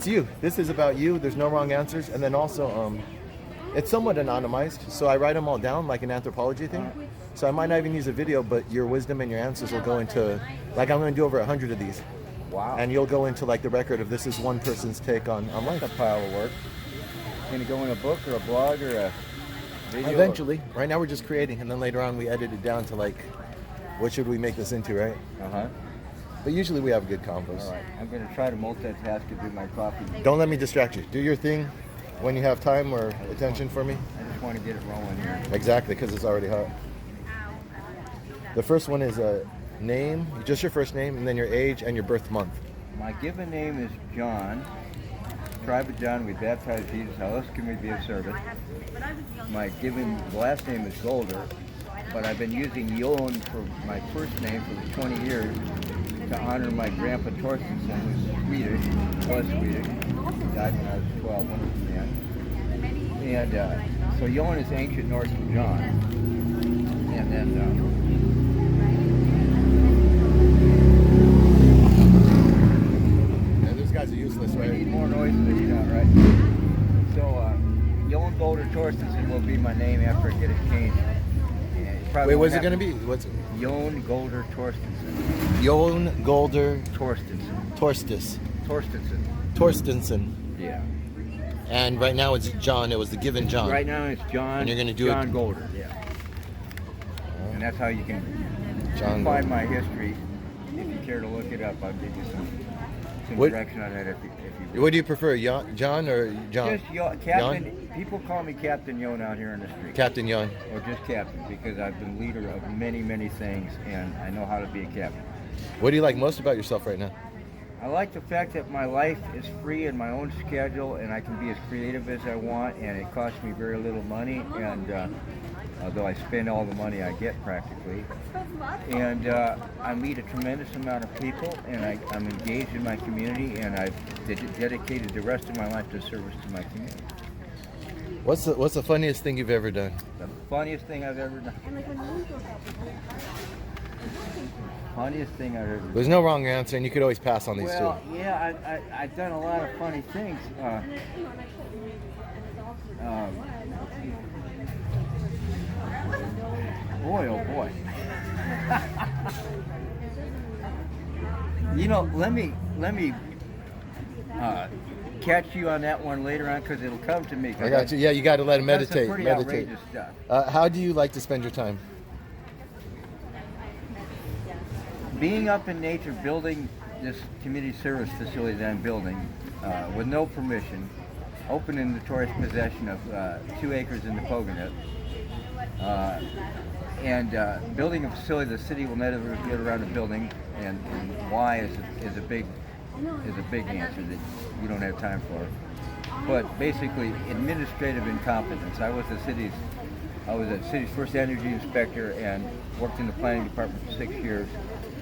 you. This is about you. There's no wrong answers. And then also, it's somewhat anonymized. So I write them all down like an anthropology thing. So I might not even use a video, but your wisdom and your answers will go into, like I'm going to do over 100 of these. Wow. And you'll go into like the record of this is one person's take on life. That's a pile of work. Going to go in a book or a blog or a video? Eventually. Right now we're just creating, and then later on we edit it down to like, what should we make this into, right? Uh-huh. But usually we have good combos. All right. I'm going to try to multitask and do my coffee. Don't let me distract you. Do your thing when you have time or attention for me. I just want to get it rolling here. Exactly, because it's already hot. The first one is a name, just your first name, and then your age and your birth month. My given name is John. Tribe of John, we baptize Jesus. How else can we be of service? My given last name is Golder, but I've been using Jon for my first name for 20 years to honor my grandpa Torstensen, who's Swedish, was Swedish. He died when I was 12, wonderful man. And so Jon is ancient Norse for John. And then Guys are useless, right? We need more noise than you know, right? So, Jon Golder Torstensen will be my name after I get it changed. Wait, what's it going to be? What's it? Jon Golder Torstensen. Jon Golder Torstensen. Torstensen. Torstensen. Yeah. And right now it's John. It was the given John. Right now it's John. And you're going to do John it. Golder. Yeah. And that's how you can John find Golder. my history. If you care to look it up, I'll give you some direction on that if you What do you prefer, John or John? Just Captain. Jon? People call me Captain Jon out here in the street. Captain Jon. Or just Captain, because I've been leader of many, many things, and I know how to be a captain. What do you like most about yourself right now? I like the fact that my life is free in my own schedule, and I can be as creative as I want, and it costs me very little money, and although I spend all the money I get practically. And I meet a tremendous amount of people, and I'm engaged in my community, and I've dedicated the rest of my life to service to my community. What's the funniest thing you've ever done? The funniest thing I've ever done. Funniest thing I've ever done. There's no wrong answer, and you could always pass on these two. Well, yeah, I've done a lot of funny things. Boy, oh boy. You know, let me catch you on that one later on, because it'll come to me. I got you. Yeah, you got to let him meditate. That's some pretty meditate. outrageous stuff. How do you like to spend your time? Being up in nature, building this community service facility that I'm building with no permission, open and notorious possession of 2 acres in the Pogonip, and building a facility the city will never get around to building, and why is a big answer that you don't have time for. But basically, administrative incompetence. I was the city's first energy inspector and worked in the planning department for 6 years,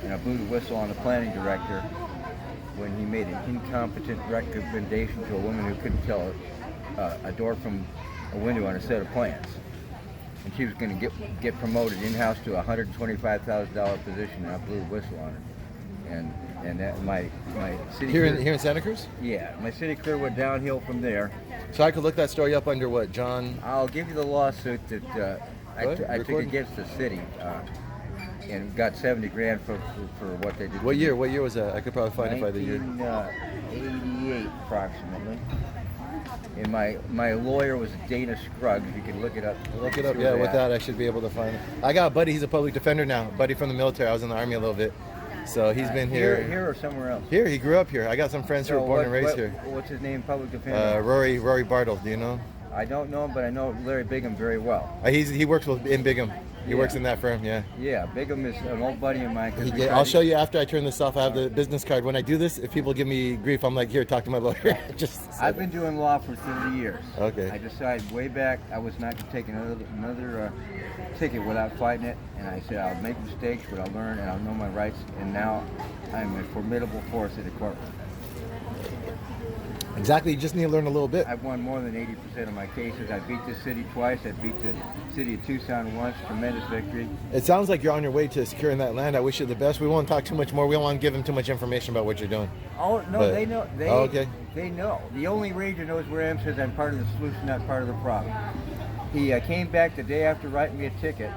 and I blew the whistle on the planning director when he made an incompetent recommendation to a woman who couldn't tell a door from a window on a set of plans. And she was going to get promoted in-house to a $125,000 position, and I blew the whistle on her. And that my city Here in Santa Cruz? Yeah, my city career went downhill from there. So I could look that story up under what, John? I'll give you the lawsuit that I took against the city, and got $70,000 for what they did. What year? What year was that? I could probably find it by the year. 1988 approximately. And my lawyer was Dana Scruggs. You can look it up. Look it up. Yeah, with that I should be able to find it. I got a buddy. He's a public defender now. Buddy from the military. I was in the army a little bit. So he's been here. Here or somewhere else? Here. He grew up here. I got some friends who were born and raised here. What's his name? Public defender. Rory Bartle. Do you know? I don't know him, but I know Larry Bigham very well. He works in Bigham. He works in that firm, yeah. Yeah, Bigham is an old buddy of mine. I'll show you after I turn this off. I have the business card. When I do this, if people give me grief, I'm like, here, talk to my lawyer. I've been doing law for 30 years. Okay. I decided way back I was not going to take another ticket without fighting it, and I said I'll make mistakes, but I'll learn and I'll know my rights. And now I'm a formidable force in the courtroom. Exactly. You just need to learn a little bit. I've won more than 80% of my cases. I beat this city twice. I beat the city of Tucson once. Tremendous victory. It sounds like you're on your way to securing that land. I wish you the best. We won't talk too much more. We don't want to give them too much information about what you're doing. Oh, no, But- they know. Oh, okay. They know. The only ranger knows where I am says I'm part of the solution, not part of the problem. He came back the day after writing me a ticket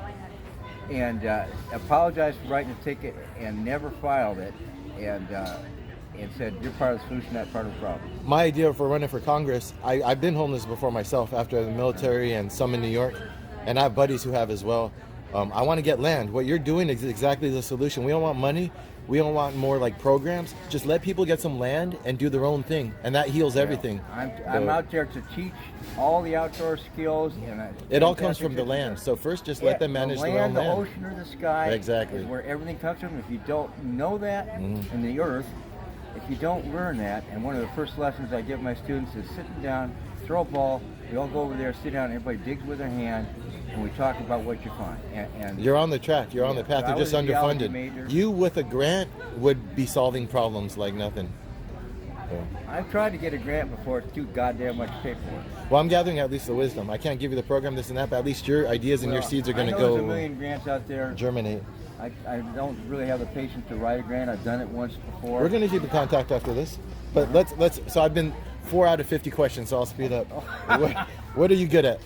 and apologized for writing a ticket and never filed it, and said, you're part of the solution, not part of the problem. My idea for running for Congress, I've been homeless before myself after the military and some in New York, and I have buddies who have as well. I want to get land. What you're doing is exactly the solution. We don't want money. We don't want more like programs. Just let people get some land and do their own thing, and that heals everything. I'm out there to teach all the outdoor skills. And it all comes from the land. So first, just let them manage their own land. The ocean or the sky. Exactly. Is where everything comes from. If you don't know that, and the earth, if you don't learn that, and one of the first lessons I give my students is sitting down, throw a ball, we all go over there, sit down, everybody digs with their hand, and we talk about what you find. And you're on the track. You're on the path. So You're just I was a geology underfunded. major. You with a grant would be solving problems like nothing. So. I've tried to get a grant before. It's too goddamn much paperwork. Well, I'm gathering at least the wisdom. I can't give you the program, this and that, but at least your ideas and your seeds are going to I know go there's a million grants out there. germinate. I don't really have the patience to write a grant. I've done it once before. We're going to keep in contact after this, but let's. So I've been 4 out of 50 questions, so I'll speed up. What are you good at?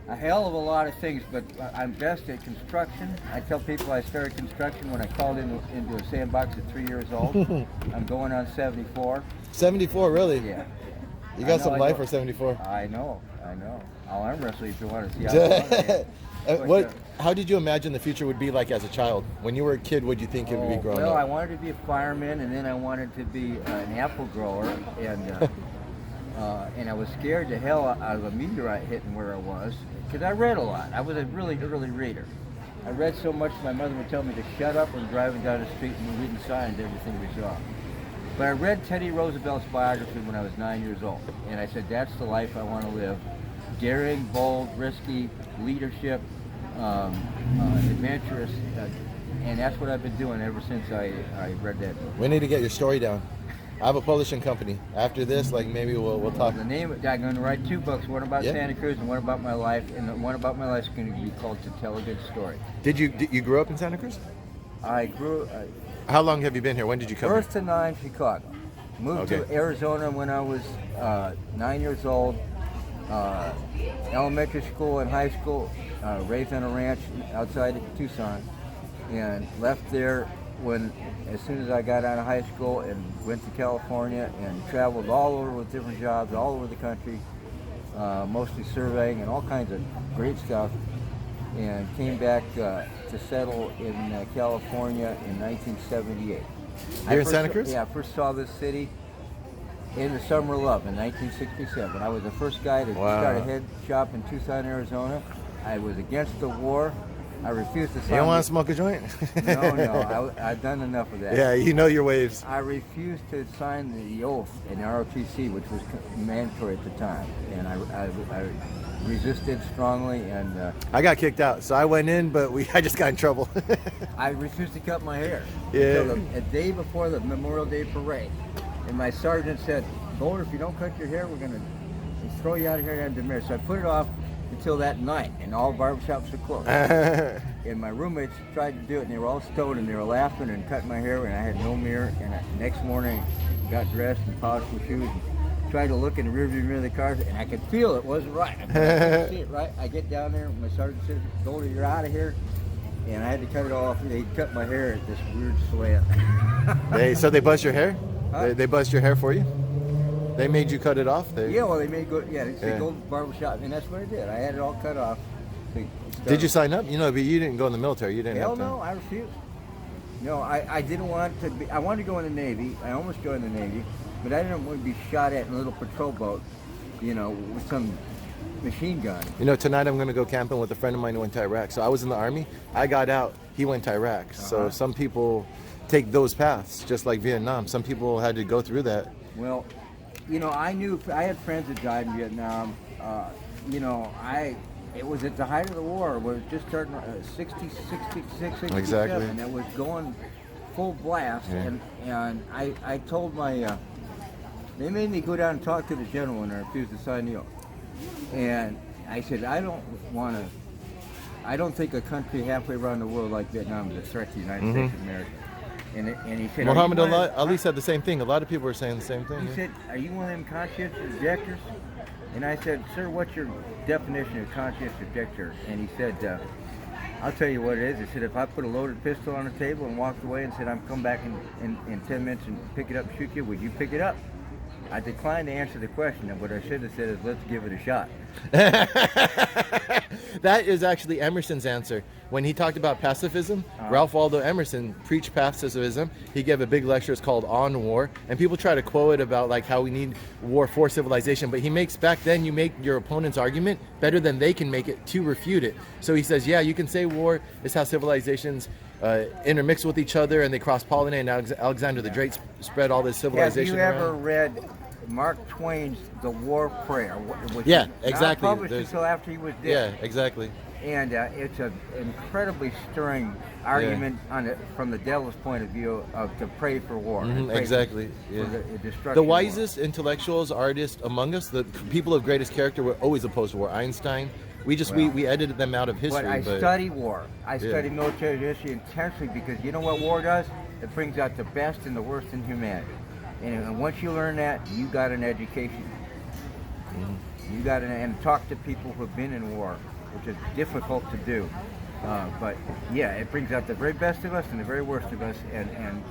A hell of a lot of things, but I'm best at construction. I tell people I started construction when I crawled into a sandbox at 3 years old. I'm going on 74. 74, really? Yeah. You got some life for 74. I know. I'll arm wrestle you if you want to see how How did you imagine the future would be like as a child? When you were a kid, what did you think it would be growing well, up? I wanted to be a fireman, and then I wanted to be an apple grower, and I was scared to hell out of a meteorite hitting where I was, because I read a lot. I was a really early reader. I read so much my mother would tell me to shut up when driving down the street and reading signs everything we saw. But I read Teddy Roosevelt's biography when I was 9 years old, and I said, that's the life I want to live. Daring, bold, risky, leadership, adventurous, and that's what I've been doing ever since I read that book. We need to get your story down. I have a publishing company. After this, like maybe we'll talk. The name, I'm going to write 2 books, one about Yeah. Santa Cruz and one about my life, and the one about my life is going to be called To Tell a Good Story. Did you grow up in Santa Cruz? I grew How long have you been here? When did you come? birth to 9, Chicago. Moved Okay. to Arizona when I was 9 years old. Elementary school and high school, raised on a ranch outside of Tucson, and left there as soon as I got out of high school, and went to California and traveled all over with different jobs all over the country, mostly surveying and all kinds of great stuff, and came back to settle in California in 1978. Here in Santa Cruz? Yeah, I first saw this city in the Summer of Love in 1967. I was the first guy to start a head shop in Tucson, Arizona. I was against the war. I refused to sign. You don't want to smoke a joint? No. I've done enough of that. Yeah, you know your waves. I refused to sign the oath in ROTC, which was mandatory at the time, and I resisted strongly, and I got kicked out, so I went in, but I just got in trouble. I refused to cut my hair Yeah. until a day before the Memorial Day parade. And my sergeant said, "Boulder, if you don't cut your hair, we're going to throw you out of here and demerit." So I put it off until that night, and all barbershops were closed. And my roommates tried to do it, and they were all stoned, and they were laughing and cutting my hair, and I had no mirror. And the next morning, I got dressed and polished my shoes, and tried to look in the rearview mirror of the car, and I could feel it wasn't right. I couldn't see it right. I get down there, and my sergeant said, "Boulder, you're out of here." And I had to cut it off. They cut my hair at this weird slant. So they bust your hair? Huh? They bust your hair for you? They made you cut it off? Yeah, well, they made good. Yeah, they said go to the barbershop, and that's what I did. I had it all cut off. Did you sign up? But you didn't go in the military. You didn't. Hell have to. no, I refused. No, I didn't want to be. I wanted to go in the Navy. I almost joined the Navy, but I didn't want to be shot at in a little patrol boat, with some machine gun. Tonight I'm going to go camping with a friend of mine who went to Iraq. So I was in the Army. I got out. He went to Iraq. So some people take those paths, just like Vietnam. Some people had to go through that. Well, I knew I had friends that died in Vietnam. It was at the height of the war. It was just starting 66, 67, Exactly. and it was going full blast. Yeah. And I told my They made me go down and talk to the general and I refused to sign the oath. And I said, I don't think a country halfway around the world like Vietnam is a threat to the United States of America. And he said, Muhammad Ali said the same thing. A lot of people were saying the same thing. He said, are you one of them conscientious objectors? And I said, sir, what's your definition of conscientious objector? And he said, I'll tell you what it is. He said, if I put a loaded pistol on the table and walked away and said, I'm come back in 10 minutes and pick it up and shoot you, would you pick it up? I declined to answer the question, and what I should have said is, let's give it a shot. That is actually Emerson's answer. When he talked about pacifism, Ralph Waldo Emerson preached pacifism. He gave a big lecture, it's called On War, and people try to quote it about like how we need war for civilization, but he makes, back then you make your opponent's argument better than they can make it to refute it. So he says, yeah, you can say war is how civilizations intermix with each other and they cross-pollinate, and Alexander the Great spread all this civilization Have you ever around. read Mark Twain's The War Prayer? Which Yeah, was exactly. not published until after he was dead. Yeah, exactly. And it's an incredibly stirring argument from the devil's point of view to pray for war. Exactly. For the destruction The of war. wisest intellectuals, artists among us, the people of greatest character, were always opposed to war. Einstein. We edited them out of history. But I study war. I study military history intensely because you know what war does? It brings out the best and the worst in humanity. And once you learn that, you got an education. You got and talk to people who have been in war, which is difficult to do. But yeah, it brings out the very best of us and the very worst of us. And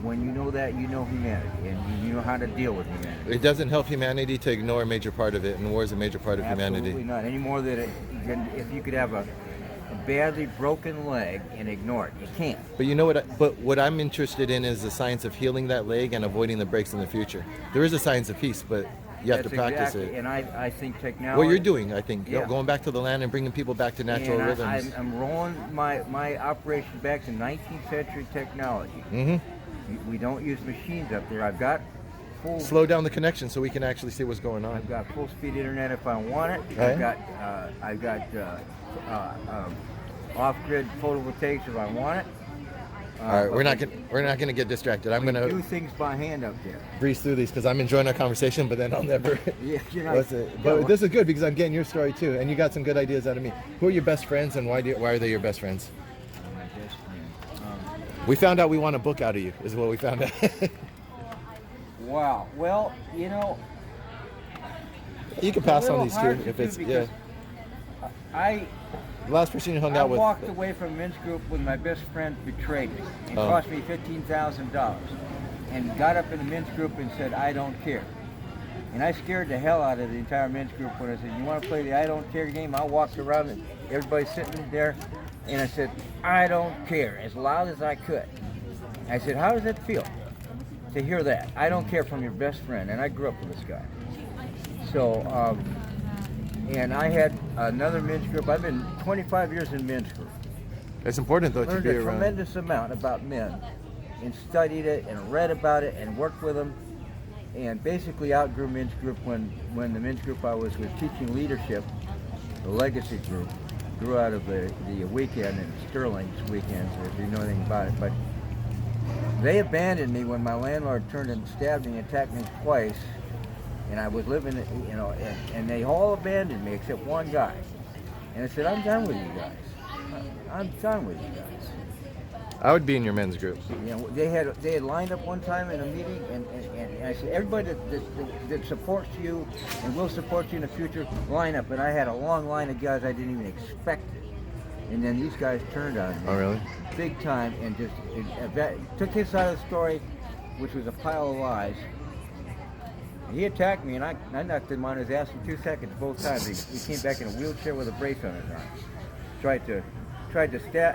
when you know that, you know humanity, and you know how to deal with humanity. It doesn't help humanity to ignore a major part of it, and war is a major part of humanity. Absolutely not. Any more than if you could have a badly broken leg and ignore it, you can't. But you know what? But what I'm interested in is the science of healing that leg and avoiding the breaks in the future. There is a science of peace, but you have to practice it. And I think technology. What you're doing, I think, Yeah. going back to the land and bringing people back to natural rhythms. I'm rolling my operation back to 19th century technology. We don't use machines up there. I've got full. Slow down the connection so we can actually see what's going on. I've got full speed internet if I want it. Right. I've got off-grid photovoltaics if I want it. All right, we're not gonna get distracted. I'm gonna do things by hand up there. breeze through these because I'm enjoying our conversation, but then I'll never. Yeah, you're not. What's it? But this is good because I'm getting your story too, and you got some good ideas out of me. Who are your best friends, and why are they your best friends? My best friend. We found out we want a book out of you. Is what we found out. Wow. Well, you know. You can pass on these two if it's The last person you hung out with. I walked away from a men's group when my best friend betrayed me and cost me $15,000, and got up in the men's group and said, I don't care. And I scared the hell out of the entire men's group when I said, you want to play the I don't care game? I walked around and everybody's sitting there, and I said, I don't care, as loud as I could. I said, how does it feel to hear that? I don't care from your best friend. And I grew up with this guy. So, and I had another men's group. I've been 25 years in men's group. It's important though to Learned be a around. tremendous amount about men, and studied it and read about it and worked with them, and basically outgrew men's group when the men's group I was teaching leadership, the legacy group, grew out of the weekend and Sterling's weekends, if you know anything about it. But they abandoned me when my landlord turned and stabbed me and attacked me twice. And I was living, you know, and they all abandoned me except one guy. And I said, I'm done with you guys. I'm done with you guys. I would be in your men's group. You know, they had lined up one time in a meeting, and I said, everybody that supports you and will support you in the future, line up. And I had a long line of guys I didn't even expect it. And then these guys turned on me. Oh, really? Big time, and just took his side of the story, which was a pile of lies. He attacked me, and I knocked him on his ass in 2 seconds both times. He came back in a wheelchair with a brace on his arm.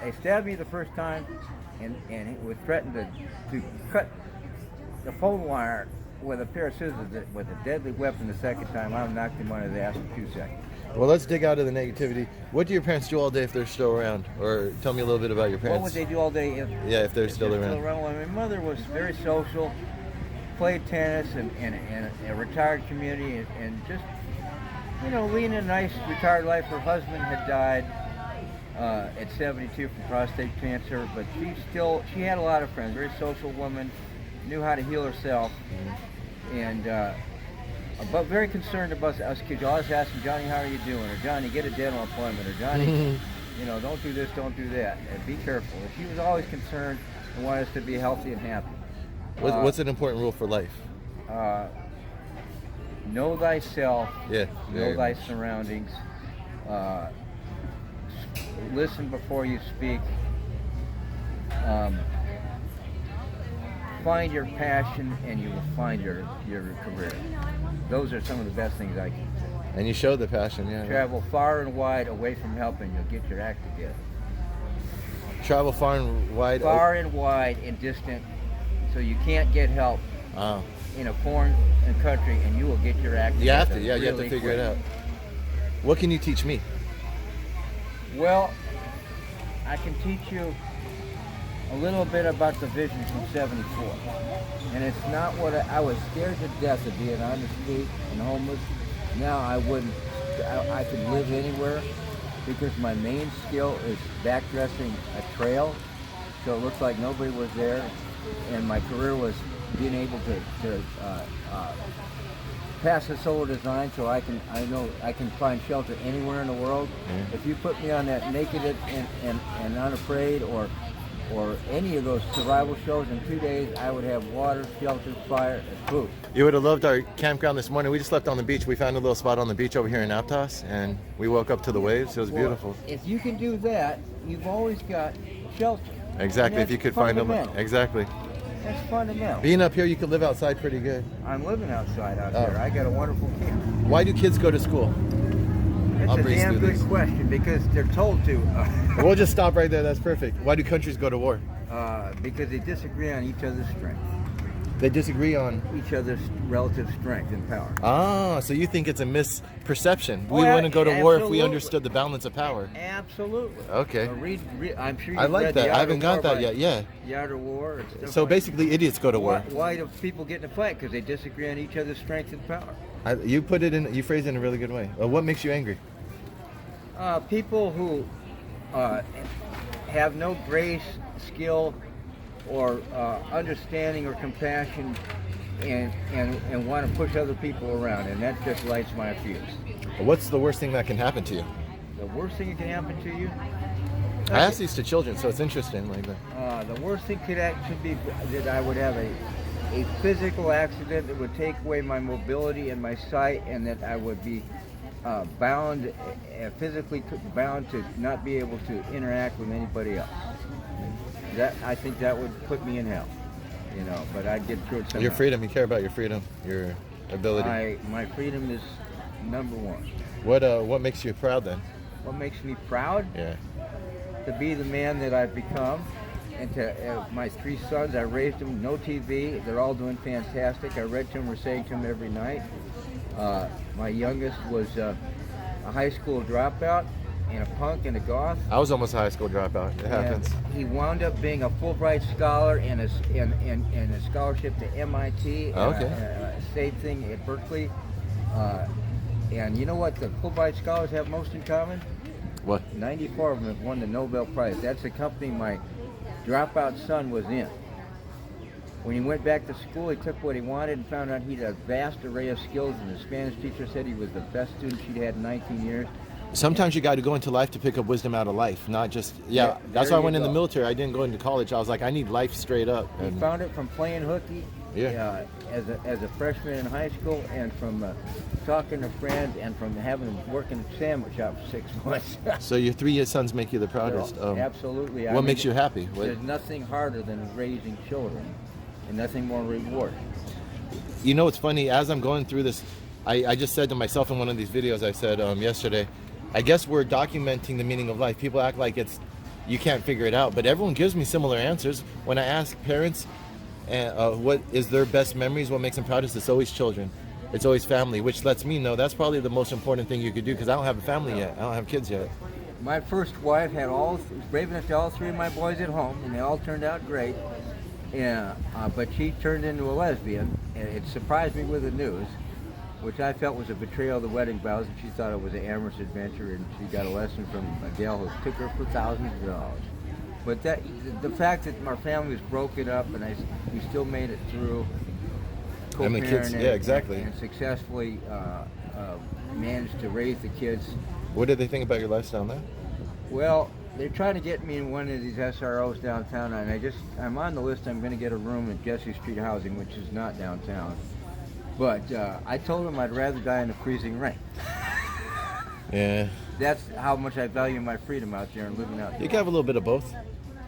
He stabbed me the first time, and he was threatened to cut the phone wire with a pair of scissors with a deadly weapon the second time. I knocked him on his ass in 2 seconds. Well, let's dig out of the negativity. What do your parents do all day if they're still around? Or tell me a little bit about your parents. What would they do all day if they're still around? Well, my mother was very social, played tennis in a retired community, and just, you know, leading a nice retired life. Her husband had died at 72 from prostate cancer, but she had a lot of friends, very social woman, knew how to heal herself. and but very concerned about us kids. Always asking Johnny, how are you doing? Or Johnny, get a dental appointment. Or Johnny, you know, don't do this, don't do that. And be careful. And she was always concerned and wanted us to be healthy and happy. What's an important rule for life? Know thyself. Yeah. Know thy surroundings. Listen before you speak. Find your passion, and you will find your career. Those are some of the best things I can say. And you show the passion, yeah. Travel far and wide away from helping. You'll get your act together. Travel far and wide. Far and wide and distant, so you can't get help in a foreign country, and you will get your act together. You have to, yeah. Really You have to figure quick. it out. What can you teach me? Well, I can teach you a little bit about the vision from '74. And it's not what I was scared to death of being on the street and homeless. Now I wouldn't, I could live anywhere because my main skill is backdressing a trail. So it looks like nobody was there. And my career was being able to pass a solar design so I know I can find shelter anywhere in the world. Yeah. If you put me on that Naked and Unafraid or any of those survival shows in 2 days, I would have water, shelter, fire, and food. You would have loved our campground this morning. We just left on the beach. We found a little spot on the beach over here in Aptos, and we woke up to the waves. It was beautiful. If you can do that, you've always got shelter. Exactly, if you could find them. Exactly. That's fundamental. Being up here, you could live outside pretty good. I'm living outside out here. I got a wonderful camp. Why do kids go to school? That's a damn good this. question because they're told to. We'll just stop right there. That's perfect. Why do countries go to war? Because they disagree on each other's strength. They disagree on each other's relative strength and power. Ah, so you think it's a misperception. We Well, wouldn't go to war if we absolutely. understood the balance of power. Absolutely. Okay. I'm sure you've I like read that. The I Art haven't of got War that by yet. Yeah. The Art of War. And stuff So like basically, idiots go to war. Why do people get in a fight? Because they disagree on each other's strength and power. You put it in. You phrase it in a really good way. What makes you angry? People who have no grace, skill, or understanding or compassion, and want to push other people around, and that just lights my fuse. What's the worst thing that can happen to you? The worst thing that can happen to you? I ask these to children, so it's interesting. Like that. The worst thing could actually be that I would have a physical accident that would take away my mobility and my sight, and that I would be bound, physically bound to not be able to interact with anybody else. I think that would put me in hell, you know. But I'd get through it somehow. Your freedom. You care about your freedom, your ability. My freedom is number one. What makes you proud then? What makes me proud? Yeah. To be the man that I've become, and to my 3 sons, I raised them, no TV, they're all doing fantastic. I read to them or sang to them every night. My youngest was a high school dropout, and a punk and a goth. I was almost a high school dropout. It happens. He wound up being a Fulbright scholar and a scholarship to MIT. Okay. Same thing at Berkeley. And you know what the Fulbright scholars have most in common? What? 94 of them have won the Nobel Prize. That's the company my dropout son was in. When he went back to school, he took what he wanted and found out he had a vast array of skills, and the Spanish teacher said he was the best student she'd had in 19 years. Sometimes you got to go into life to pick up wisdom out of life, not just, that's why I went in the military. I didn't go into college. I was like, I need life straight up. He found it from playing hooky as a freshman in high school, and from talking to friends, and from working at a sandwich shop for 6 months. So your 3 sons make you the proudest. Absolutely. What makes you happy? There's nothing harder than raising children, and nothing more rewarding. You know, it's funny, as I'm going through this, I just said to myself in one of these videos I said yesterday, I guess we're documenting the meaning of life. People act like you can't figure it out, but everyone gives me similar answers. When I ask parents what is their best memories, what makes them proudest, it's always children. It's always family, which lets me know that's probably the most important thing you could do, because I don't have a family yet. I don't have kids yet. My first wife was brave enough to all 3 of my boys at home, and they all turned out great. Yeah, but she turned into a lesbian, and it surprised me with the news, which I felt was a betrayal of the wedding vows, and she thought it was an amorous adventure, and she got a lesson from a gal who took her for thousands of dollars. But the fact that our family was broken up and we still made it through, co-parent And the kids, yeah, exactly. and successfully managed to raise the kids. What did they think about your lifestyle now? Well, they're trying to get me in one of these SROs downtown, and I'm on the list. I'm going to get a room at Jesse Street Housing, which is not downtown. But I told them I'd rather die in the freezing rain. Yeah. That's how much I value my freedom out there and living out there. You can have a little bit of both.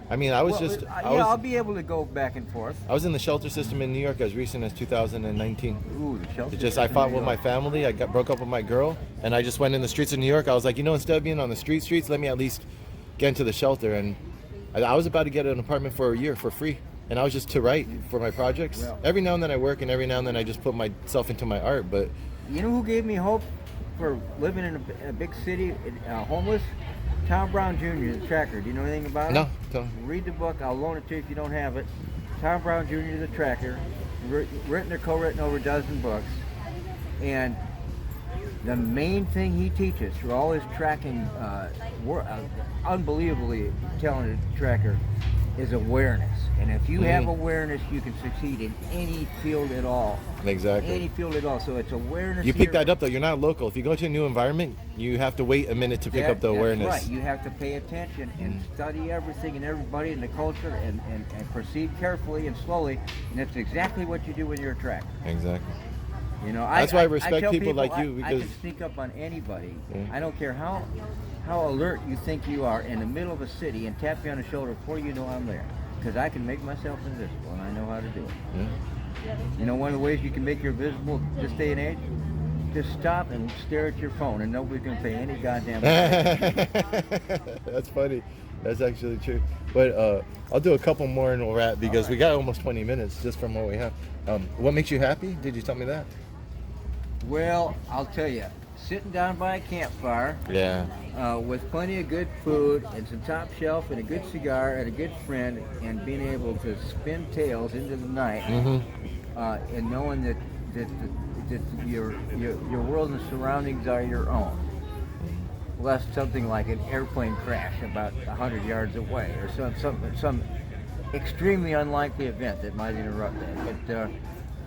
I mean, I'll be able to go back and forth. I was in the shelter system in New York as recent as 2019. Ooh, the shelter. I fought with my family. I broke up with my girl, and I just went in the streets of New York. I was like, instead of being on the streets, let me at least get into the shelter. And I was about to get an apartment for a year for free, and I was just to write for my projects. Well, every now and then I work, and every now and then I just put myself into my art. But you know who gave me hope for living in a big city, homeless? Tom Brown Jr., the tracker. Do you know anything about him? No. Tell me. Read the book. I'll loan it to you if you don't have it. Tom Brown Jr., the tracker. Written or co-written over a dozen books. And the main thing he teaches through all his tracking, unbelievably talented tracker, is awareness. And if you have awareness, you can succeed in any field at all. Exactly. Any field at all. So it's awareness. You pick that up though. You're not local. If you go to a new environment, you have to wait a minute to pick up the awareness. That's right. You have to pay attention and study everything and everybody and the culture and proceed carefully and slowly. And that's exactly what you do when you're a tracker. Exactly. That's why I respect people like you, I because can sneak up on anybody. Yeah. I don't care how alert you think you are in the middle of a city and tap you on the shoulder before you know I'm there. Because I can make myself invisible and I know how to do it. Yeah. One of the ways you can make you invisible this day and age? Just stop and stare at your phone and nobody's going to pay any goddamn attention. That's funny. That's actually true. But I'll do a couple more and we'll wrap because we got almost 20 minutes just from what we have. What makes you happy? Did you tell me that? Well, I'll tell you. Sitting down by a campfire with plenty of good food and some top shelf and a good cigar and a good friend and being able to spin tales into the night and knowing that your world and surroundings are your own. Less something like an airplane crash about 100 yards away or some extremely unlikely event that might interrupt that.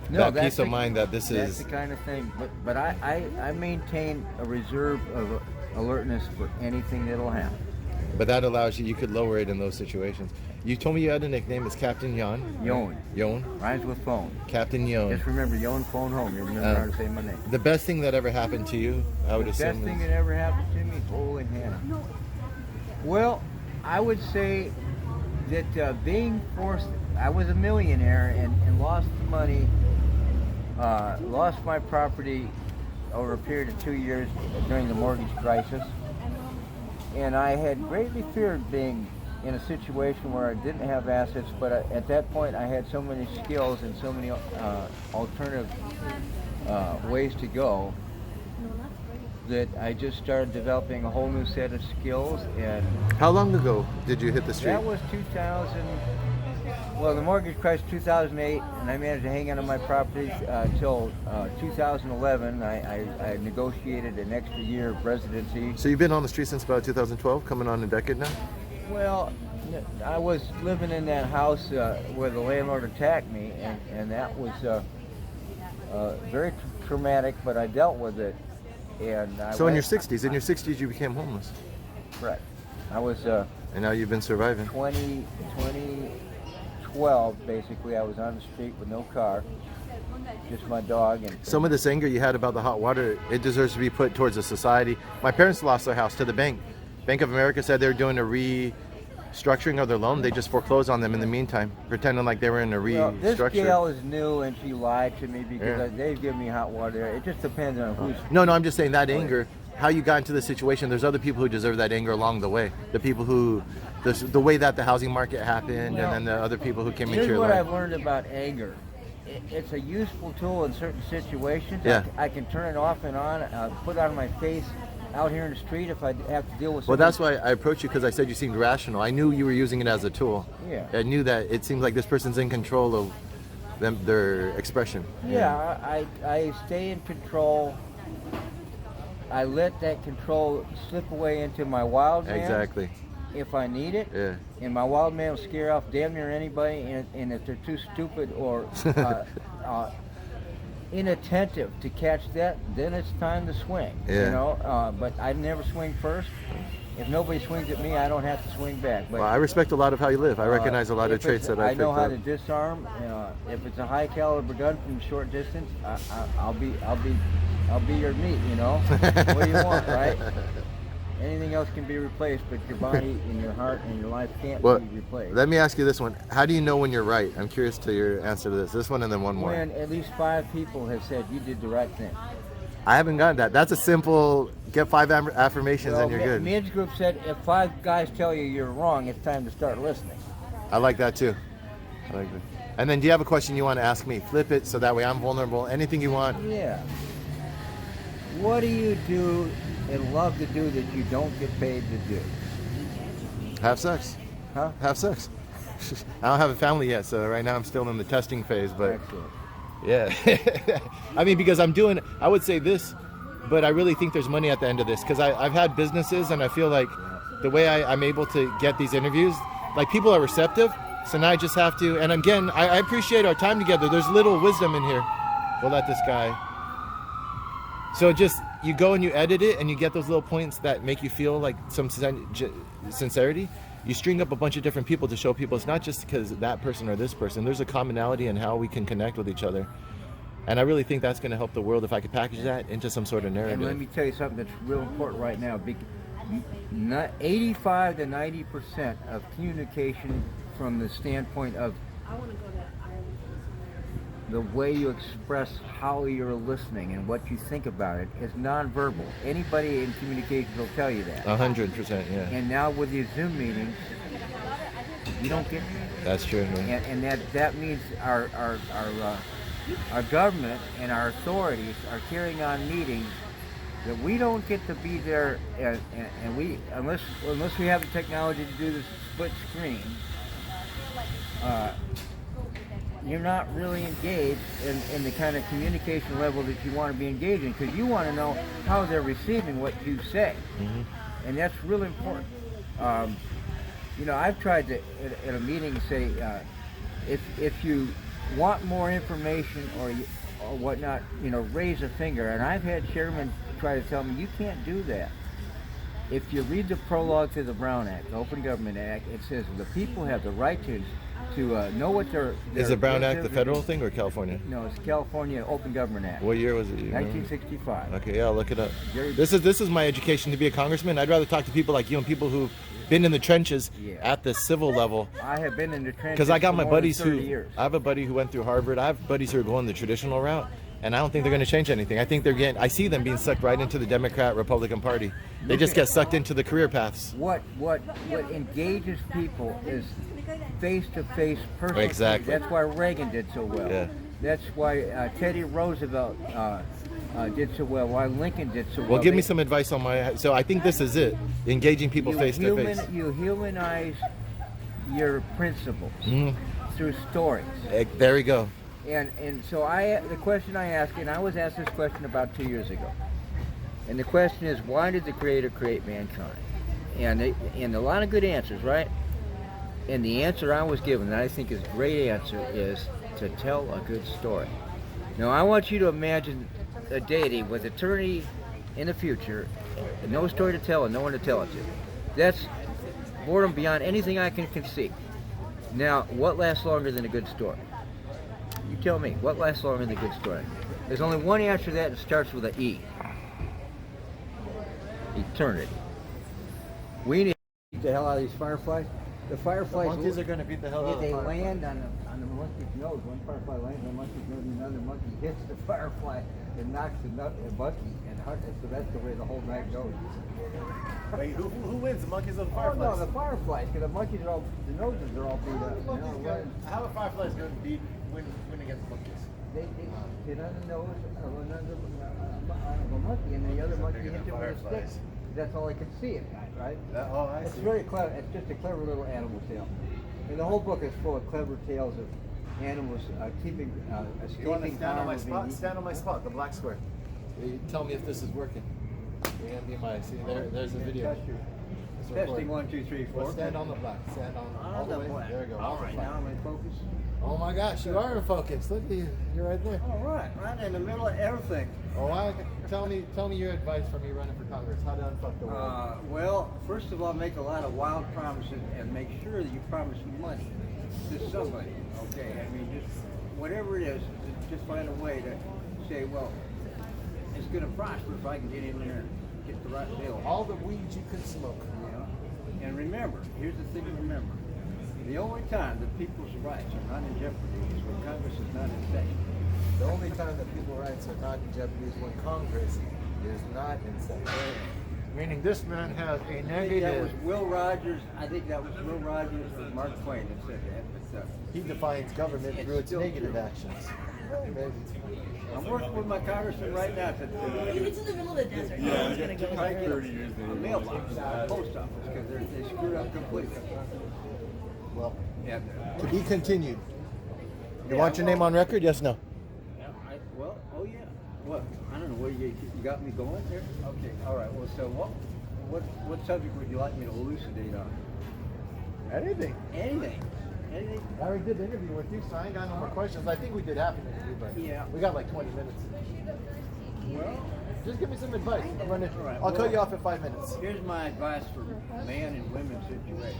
But that peace of mind that this that's is the kind of thing. But I maintain a reserve of alertness for anything that'll happen. But that allows you could lower it in those situations. You told me you had a nickname. It's Captain Yon. Yon. Rhymes with phone. Captain Yon. Just remember, Yon, phone home. You remember how to say my name. The best thing that ever happened to you, I would assume. The best thing that ever happened to me? Holy Hannah. Well, I would say that being forced, I was a millionaire and lost the money, lost my property over a period of 2 years during the mortgage crisis. And I had greatly feared being in a situation where I didn't have assets, but at that point I had so many skills and so many alternative ways to go that I just started developing a whole new set of skills. And how long ago did you hit the street? That was 2000. Well, the mortgage crisis 2008, and I managed to hang on to my properties until 2011. I negotiated an extra year of residency. So you've been on the street since about 2012, coming on a decade now? Well, I was living in that house where the landlord attacked me, and that was very traumatic, but I dealt with it. And so in your 60s you became homeless? Correct. I was... and now you've been surviving? 2012, basically, I was on the street with no car, just my dog. And some of this anger you had about the hot water, it deserves to be put towards the society. My parents lost their house to the bank. Bank of America said they were doing a restructuring of their loan. They just foreclosed on them in the meantime, pretending like they were in a restructure. This gal is new and she lied to me because they've given me hot water. It just depends on who's... No, I'm just saying that anger, how you got into the situation, there's other people who deserve that anger along the way. The people who, the way that the housing market happened, and then the other people who came into your life. Here's what I've learned about anger. It's a useful tool in certain situations. Yeah. I can turn it off and on, put it on my face out here in the street if I have to deal with something. Well, that's why I approached you, because I said you seemed rational. I knew you were using it as a tool. Yeah. I knew that it seems like this person's in control of their expression. Yeah, I stay in control. I let that control slip away into my wild man. Exactly. If I need it. Yeah. And my wild man will scare off damn near anybody, and if they're too stupid or inattentive to catch that, then it's time to swing. Yeah. You know, but I never swing first. If nobody swings at me, I don't have to swing back. But Well, I respect a lot of how you live. I recognize a lot of if traits it's- that I I picked know how up. to disarm. If it's a high caliber gun from short distance, I'll be your meat. You know, what do you want, right? Anything else can be replaced, but your body and your heart and your life can't Well, be replaced. let me ask you this one. How do you know when you're right? I'm curious to your answer to this. This one and then one more. When at least 5 people have said you did the right thing. I haven't gotten that. That's a simple, get 5 affirmations and you're good. Midge Group said if 5 guys tell you you're wrong, it's time to start listening. I like that too. I like that. And then do you have a question you want to ask me? Flip it so that way I'm vulnerable. Anything you want. Yeah. What do you do and love to do that you don't get paid to do? Have sex. Huh? Have sex. I don't have a family yet, so right now I'm still in the testing phase, but Excellent. yeah. I mean, because I would say this, but I really think there's money at the end of this because I've had businesses and I feel like the way I'm able to get these interviews, like people are receptive, so now I just have to, and again, I appreciate our time together. There's little wisdom in here. We'll let this guy. So just, you go and you edit it and you get those little points that make you feel like some sincerity. You string up a bunch of different people to show people it's not just because that person or this person. There's a commonality in how we can connect with each other. And I really think that's going to help the world if I could package that into some sort of narrative. And let me tell you something that's real important right now. 85 to 90% of communication from the standpoint of the way you express how you're listening and what you think about it is nonverbal. Anybody in communication will tell you that. 100%, yeah. And now with these Zoom meetings, you don't get that. That's true. Yeah. And that means our government and our authorities are carrying on meetings that we don't get to be there, and we unless we have the technology to do this split screen. You're not really engaged in the kind of communication level that you want to be engaged in because you want to know how they're receiving what you say. Mm-hmm. And that's really important. I've tried to, at a meeting, say, if you want more information or whatnot, raise a finger. And I've had chairmen try to tell me, you can't do that. If you read the prologue to the Brown Act, the Open Government Act, it says the people have the right to know what their Is the Brown Act the federal thing or California? No, it's California Open Government Act. What year was it? 1965. Okay, yeah, I'll look it up. This is my education to be a congressman. I'd rather talk to people like you and people who've been in the trenches at the civil level. I have been in the trenches because I got my buddies who years. I have a buddy who went through Harvard. I have buddies who are going the traditional route, and I don't think they're going to change anything. I think I see them being sucked right into the Democrat Republican Party. They just get sucked into the career paths. What engages people is face-to-face personal. Exactly. That's why Reagan did so well. Yeah. That's why Teddy Roosevelt did so well. Why Lincoln did so well. Well, give me some advice on so I think this is it. Engaging people face to face. You humanize your principles through stories. There we go. And so the question I ask, and I was asked this question about 2 years ago. And the question is, why did the Creator create mankind? And a lot of good answers, right? And the answer I was given, that I think is a great answer, is to tell a good story. Now, I want you to imagine a deity with eternity in the future, and no story to tell and no one to tell it to. That's boredom beyond anything I can conceive. Now, what lasts longer than a good story? You tell me, what lasts longer than a good story? There's only one answer to that, and it starts with an E. Eternity. We need to beat the hell out of these fireflies. The fireflies. The monkeys are going to beat the hell out of the They firefly. land on the monkey's nose. One firefly lands on the monkey's nose, and another monkey hits the firefly and knocks the monkey and hunts it. So that's the way the whole night goes. Wait, who wins? The monkeys or the Oh fireflies? no, the fireflies, because the monkeys are all, the noses are all beat up. How are fireflies going to win against monkeys? They hit on the nose of another a monkey, and the other monkey hits it with a stick. That's all I can see at night, right? I It's see. very clever. It's just a clever little animal tale. And the whole book is full of clever tales of animals escaping. You want to stand on my harm spot? being Stand on my spot, the black square. You tell me if this is working. You're gonna be my. See, there's a video. Testing 1, 2, 3, 4. Well, stand on the black. Stand on all the way. black. There we go. All right, now I'm in focus. Oh my gosh, you are in focus. Look at you. You're right there. All right, right in the middle of everything. Oh, tell me your advice for me running for Congress. How to unfuck the world. Well, first of all, make a lot of wild promises and make sure that you promise money to somebody. Okay, I mean, just whatever it is, just find a way to say, well, it's going to prosper if I can get in there and get the right bill. All the weeds you can smoke. You know? And remember, here's the thing to remember. The only time that people's rights are not in jeopardy is when Congress is not in session. The only time that people's rights are not in jeopardy is when Congress is not in session. Meaning this man has a negative. I think that was Will Rogers. I think that was Will Rogers or Mark Twain that said that. But, he defines government through its negative actions. Maybe. I'm working with my congressman right now to It's in the middle of the desert. Yeah, It's gonna go like there. 30 years a mailbox, a post office, because they screwed up completely. Well, Yeah. to be continued. You Yeah, want your name on record? Yes, no. Well, oh yeah. What? I don't know. What you got me going there? Okay. All right. Well, so what subject would you like me to elucidate on? Anything. Anything. Anything. I already did the interview with you, so I ain't got no more questions. I think we did half an interview, but Yeah. we got like 20 minutes. Well, Just give me some advice. I'm running. All right, I'll cut well- you off in 5 minutes. here's my advice for man and women situations.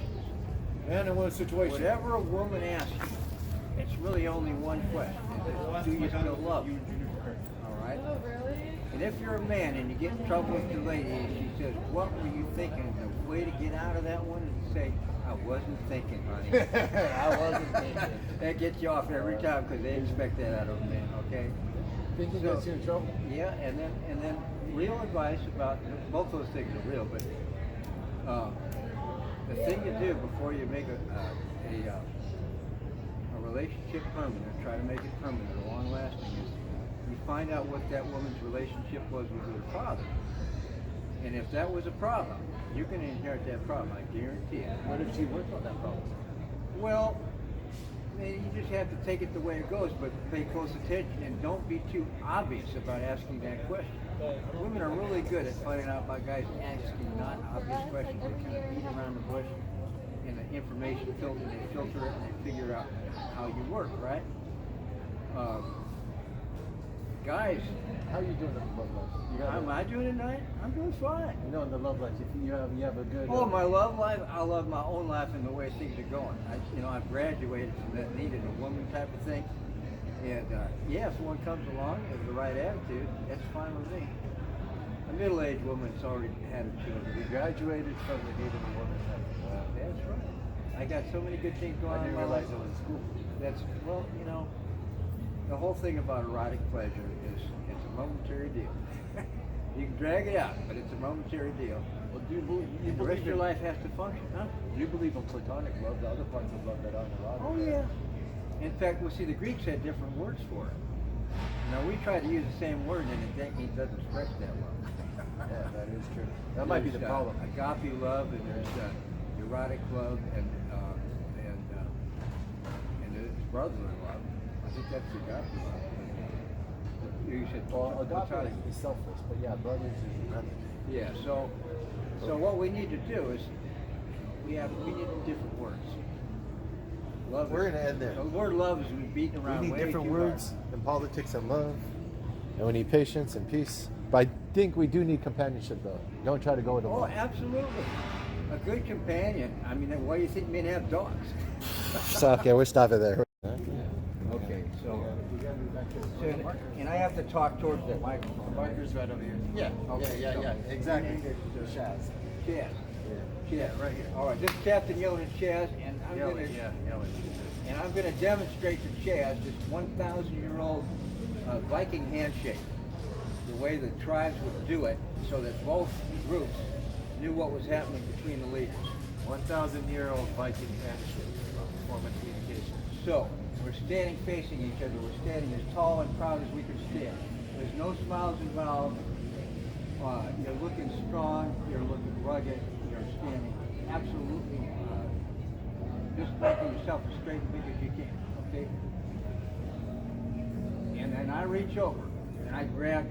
Man, in what situation? Whatever a woman asks you, it's really only one question. Do you still love her? All right? Oh, really? And if you're a man and you get in trouble with your lady and she says, what were you thinking? The way to get out of that one is to say, I wasn't thinking, honey. I wasn't thinking. That gets you off every time because they expect that out of a man, okay? Thinking So- gets you in trouble? Yeah, and then real advice about, both those things are real, but the thing to do before you make a relationship permanent, try to make it permanent or long lasting, is you find out what that woman's relationship was with her father. And if that was a problem, you're going to inherit that problem, I guarantee it. What if she worked on that problem? Well, you just have to take it the way it goes, but pay close attention and don't be too obvious about asking that question. Women are really good at finding out about guys asking not obvious questions. They kind of beat around the bush and the information filter, they filter it and they figure out how you work, right? Guys, How are you doing in the love life? am I doing it tonight? I'm doing fine. You know, in the love life, if you have a good. Oh, my love life, I love my own life and the way things are going. I've graduated from that needed a woman type of thing. And yeah, if one comes along with the right attitude, that's fine with me. A middle-aged woman that's already had her children. You graduated from the need of a woman. That's right. I got so many good things going I on in didn't my realize life. it was school. That's, well, the whole thing about erotic pleasure is it's a momentary deal. You can drag it out, but it's a momentary deal. Well, do you believe, And the rest of your life has to function, huh? Do you believe in platonic love, the other parts of love that aren't erotic? Oh yeah. In fact, well, see, the Greeks had different words for it. Now we try to use the same word, and it doesn't stretch that well. Yeah, that is true. That might be the There's, problem. Agape love, and there's erotic love, and there's brotherly love. I think that's agape love. You said Well, agape platonic. is selfless, but yeah, brothers is nothing. Yeah. So what we need to do is we need different words. Love. We're gonna end there. The word love has been beaten around. We need way different too words in politics and love, and we need patience and peace. But I think we do need companionship, though. Don't try to go it Hard. Oh, alone. absolutely. A good companion. I mean, why do you think men have dogs? So, okay, we'll stop it there. Okay, and I have to talk towards that microphone. Marker's right over here. Yeah, Okay, so- exactly. Chaz. Chaz. Chaz, right here. All right, this is Captain Yonan Chaz, and I'm going to demonstrate to Chaz this 1,000-year-old Viking handshake. The way the tribes would do it, so that both groups knew what was happening between the leaders. 1,000-year-old Viking handshake form of communication. So, we're standing facing each other. We're standing as tall and proud as we can stand. There's no smiles involved. You're looking strong. You're looking rugged. You're standing absolutely just making yourself as straight and big as you can. Okay? And then I reach over and I grab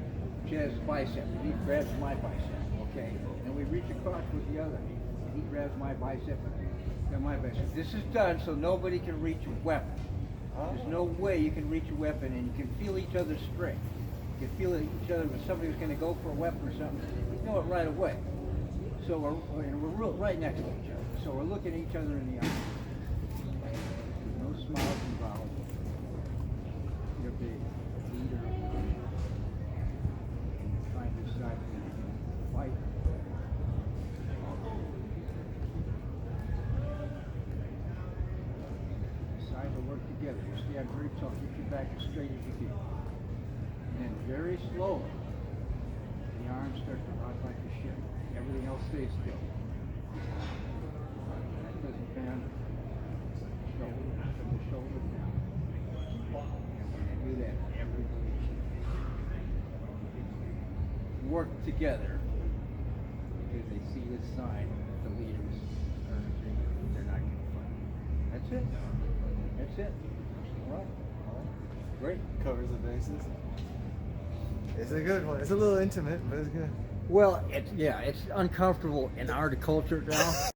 Chaz's bicep. And he grabs my bicep. Okay? And we reach across with the other knee. he grabs my bicep, and got my bicep. This is done so nobody can reach a weapon. There's no way you can reach a weapon, and you can feel each other's strength. You can feel each other when somebody's going to go for a weapon or something. You know it right away. So we're right next to each other. So we're looking at each other in the eye. No smiles involved. You're the leader. Trying to decide to fight. Decide to work together. You stand very tall. Keep your back as straight as you can. And then very slowly, the arms start to rock like a ship. Everything else stays still. That doesn't bend. Shoulder from the shoulder down. And we're going to do that everybody. Work together because they see the sign that the leaders are agreeing they're not going to fight. That's it. That's it. All right. Great. Covers the bases. It's a good one. It's a little intimate, but it's good. Well, it's uncomfortable in our culture now.